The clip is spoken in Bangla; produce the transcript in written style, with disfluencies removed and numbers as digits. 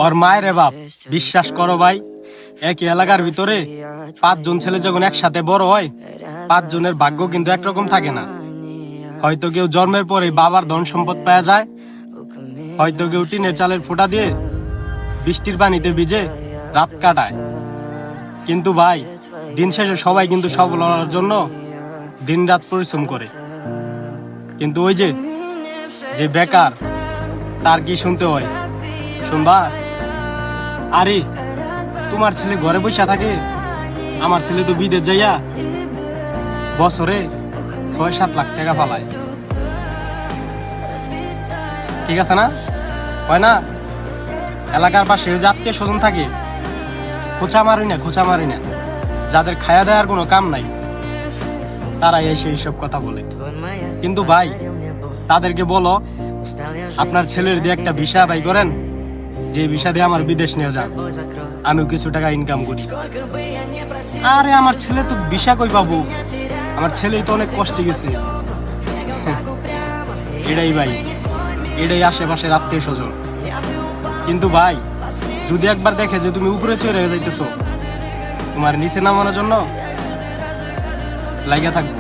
ওর মায়ের বাপ বিশ্বাস করো ভাই, একই এলাকার ভিতরে 5 জন ছেলে যখন একসাথে বড় হয়, 5 জনের ভাগ্য কিন্তু একরকম থাকে না। হয়তো কেউ জন্মের পরে বাবার ধন সম্পদ পাওয়া যায়, হয়তো কেউ টিনের চালের ফোঁটা দিয়ে বৃষ্টির পানিতে ভিজে রাত কাটায়। কিন্তু ভাই, দিন শেষে সবাই কিন্তু সফল হওয়ার জন্য দিন রাত পরিশ্রম করে। কিন্তু ওই যে বেকার, তার কি শুনতে হয় শুনবা? আরে তোমার ছেলে ঘরে বসে থাকে, আমার ছেলে তো বিদেশ যাইয়া বছরে 6-7 লাখ টাকা পালায়। ঠিক আছে না? হয় না? এলাকার পাশে যে আত্মীয় স্বজন থাকে, খোঁচা মারি না, যাদের খায়া দেওয়ার কোনো কাম নাই, তারাই এসে এইসব কথা বলে। কিন্তু ভাই, তাদেরকে বলো আপনার ছেলের দিয়ে একটা ভিসা বাই করেন, যে ভিসা দিয়ে আমার বিদেশ নিয়ে যান, আমিও কিছু টাকা ইনকাম করি। আরে আমার ছেলে তো ভিসা কই পাবো, আমার ছেলেই তো অনেক কষ্টে গেছে। এটাই ভাই, এটাই আশেপাশের আত্মীয় স্বজন। কিন্তু ভাই, যদি একবার দেখে যে তুমি উপরে চড়ে যাইতেছো, তোমার নিচে নামানোর জন্য লাগা থাকবো।